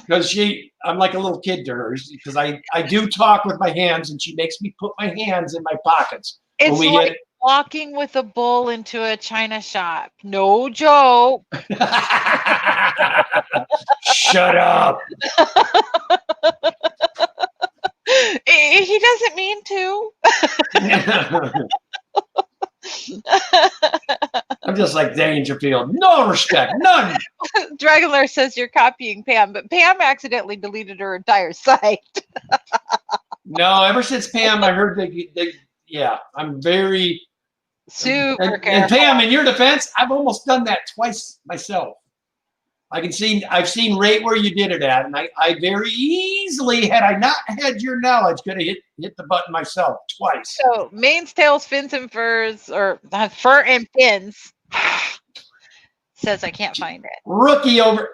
Because I'm like a little kid to her, because I do talk with my hands, and she makes me put my hands in my pockets. It's like walking with a bull into a china shop. No joke. Shut up. He doesn't mean to. I'm just like Dangerfield. No respect. None. Dragonlair says you're copying Pam, but Pam accidentally deleted her entire site. No, ever since Pam, I heard yeah, I'm very super careful. And Pam, in your defense, I've almost done that twice myself. I've seen right where you did it at, and I very easily, had I not had your knowledge, could have hit the button myself twice. So mains, tails, fins, and furs, or fur and fins, says I can't find it. Rookie over.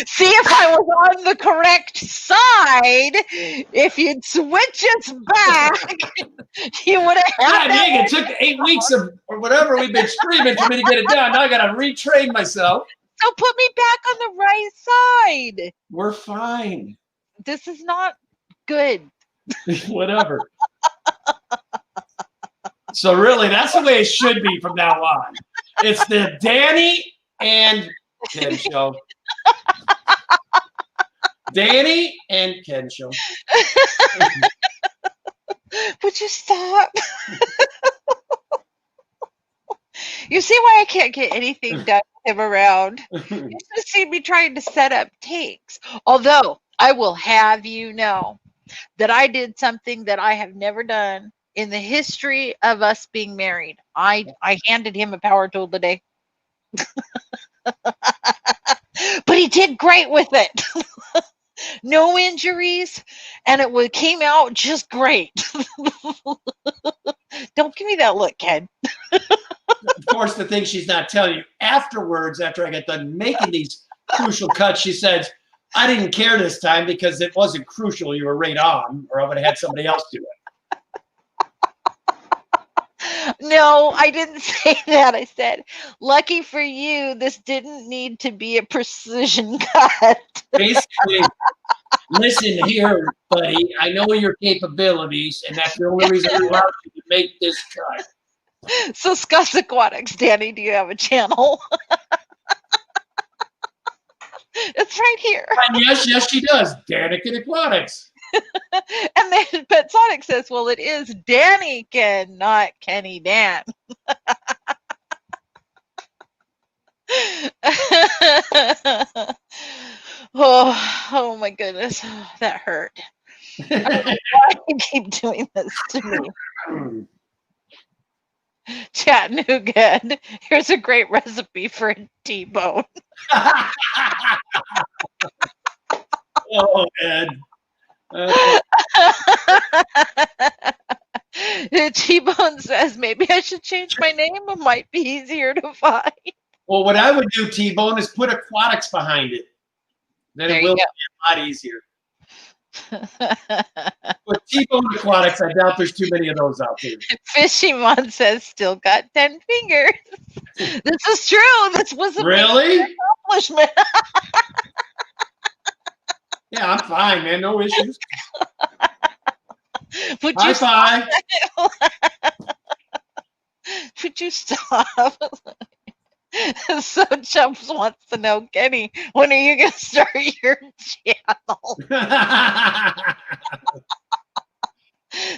See, if I was on the correct side, if you'd switch us back, you would have had God dang, it took 8 weeks or whatever we've been streaming for me to get it done. Now I got to retrain myself. So put me back on the right side. We're fine. This is not good. Whatever. So really, that's the way it should be from now on. It's the Danny and Ken show. Danny and Ken show. Would you stop? You see why I can't get anything done with him around. You should have seen me trying to set up takes. Although I will have you know that I did something that I have never done in the history of us being married. I handed him a power tool today. But he did great with it. No injuries, and came out just great. Don't give me that look, Ken. Of course, the thing she's not telling you afterwards, after I got done making these crucial cuts, she says, I didn't care this time because it wasn't crucial. You were right on, or I would have had somebody else do it. No, I didn't say that. I said, lucky for you, this didn't need to be a precision cut. Basically, listen here, buddy. I know your capabilities, and that's the only reason I allowed you to make this cut. So, Scuffs Aquatics, Danny, do you have a channel? It's right here. And yes, she does. Danica Aquatics. And then Pet Sonic says, well, it is Danny Ken, not Kenny Dan. Oh my goodness. Oh, that hurt. I don't know why you keep doing this to me. Chattanooga. Here's a great recipe for a T-bone. Oh, Ed. T-bone says maybe I should change my name. It might be easier to find. Well, what I would do, T-Bone, is put aquatics behind it. Then There it you will go. be a lot easier. With T-Bone Aquatics, I doubt there's too many of those out there. Fishymon says still got 10 fingers. This is true. This was a Really? big accomplishment. Yeah, I'm fine, man. No issues. Would High you five. Would you stop? So Chumps wants to know, Kenny, when are you gonna start your channel?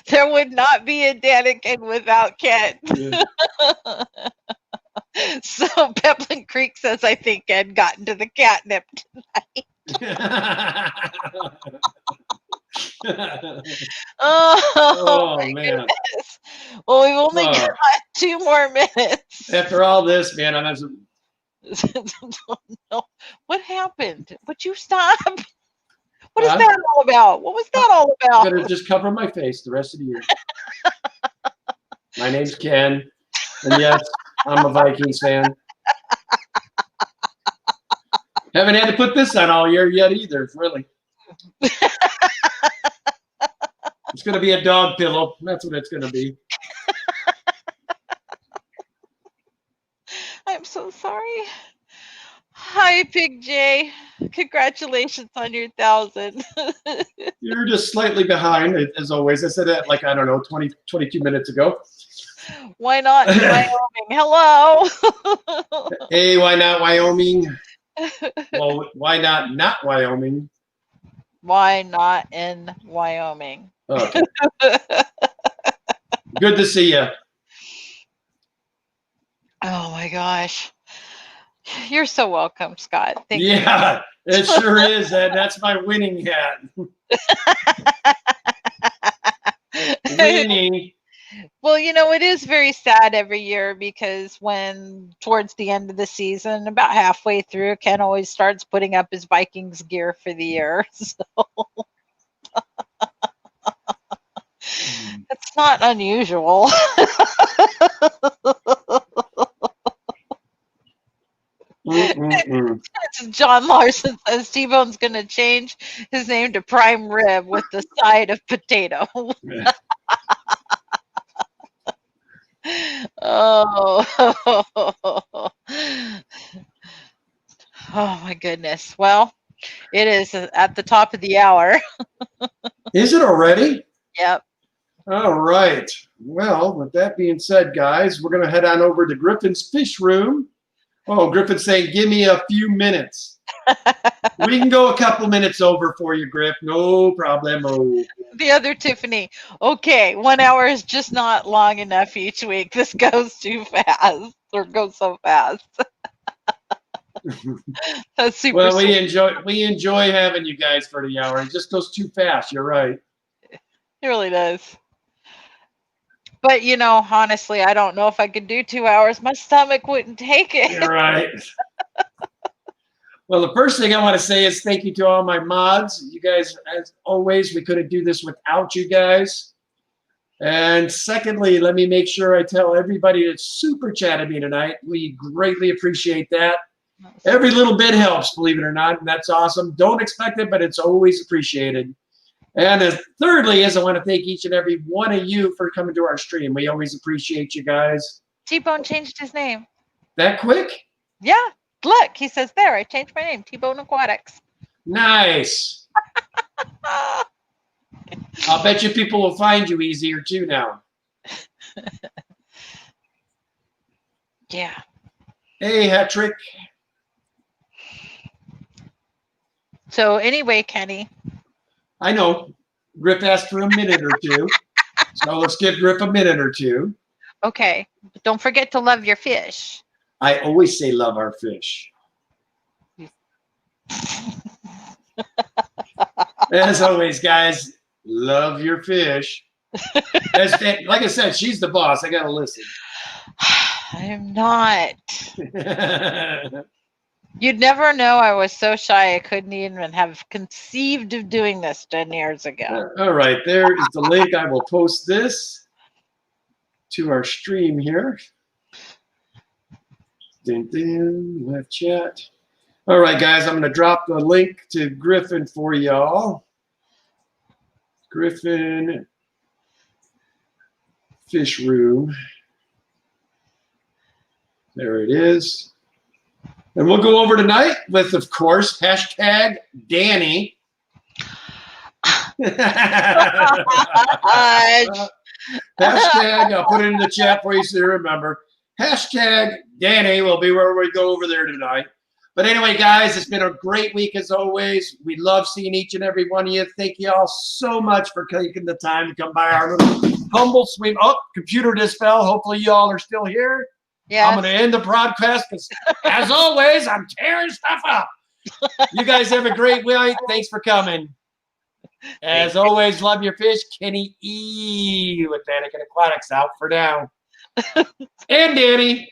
There would not be a Daniken without Ken. So Peplin Creek says, I think Ed got into the catnip tonight. Oh my man. goodness. Well, we've only got 2 more minutes. After all this, man, I'm No. What happened? Would you stop? What is that all about? What was that all about? I'm gonna just cover my face the rest of the year. My name's Ken, and yes, I'm a Vikings fan. Haven't had to put this on all year yet either, really. It's going to be a dog pillow. That's what it's going to be. I'm so sorry. Hi, Pig J. Congratulations on your 1,000. You're just slightly behind, as always. I said that, like, I don't know, 22 minutes ago. Why not in Wyoming? Hello. Hey, why not Wyoming? Well, why not Wyoming? Why not in Wyoming? Okay. Good to see you. Oh my gosh. You're so welcome, Scott. Thank you. Yeah, it sure is. That's my winning hat. Winning. Well, you know, it is very sad every year because when towards the end of the season, about halfway through, Ken always starts putting up his Vikings gear for the year. So it's not unusual. John Larson says T-Bone's going to change his name to Prime Rib with the side of potato. Oh. Oh my goodness. Well, it is at the top of the hour. Is it already? Yep. All right. Well, with that being said, guys, we're going to head on over to Griffin's Fish Room. Oh, Griffin's saying, give me a few minutes. We can go a couple minutes over for you, Griff. No problemo. The other Tiffany. Okay, 1 hour is just not long enough each week. This goes too fast. Or go so fast. That's super. Well, we enjoy having you guys for the hour. It just goes too fast. You're right. It really does. But you know, honestly, I don't know if I could do 2 hours. My stomach wouldn't take it. You're right. Well, the first thing I want to say is thank you to all my mods. You guys, as always, we couldn't do this without you guys. And secondly, let me make sure I tell everybody that super chatted me tonight. We greatly appreciate that. Every little bit helps, believe it or not, and that's awesome. Don't expect it, but it's always appreciated. And thirdly is I want to thank each and every one of you for coming to our stream. We always appreciate you guys. T-Bone changed his name. That quick? Yeah. Look, he says there, I changed my name, T-Bone Aquatics. Nice. I'll bet you people will find you easier too now. Yeah. Hey, Hattrick. So anyway, Kenny. I know. Griff asked for a minute or two. So let's give Griff a minute or two. Okay. But don't forget to love your fish. I always say love our fish. As always, guys, love your fish. Like I said, she's the boss. I got to listen. I am not. You'd never know I was so shy I couldn't even have conceived of doing this 10 years ago. All right, there is the link. I will post this to our stream here. Dun, dun, left chat. All right, guys, I'm going to drop the link to Griffin for y'all. Griffin Fish Room. There it is. And we'll go over tonight with, of course, hashtag Danny. Hashtag, I'll put it in the chat for you so you remember. Hashtag Danny will be where we go over there tonight. But anyway, guys, it's been a great week as always. We love seeing each and every one of you. Thank you all so much for taking the time to come by our little humble swim. Oh, computer just fell. Hopefully you all are still here. Yeah. I'm going to end the broadcast because, as always, I'm tearing stuff up. You guys have a great week. Thanks for coming. As always, love your fish. Kenny E. with Anakin Aquatics out for now. And Danny.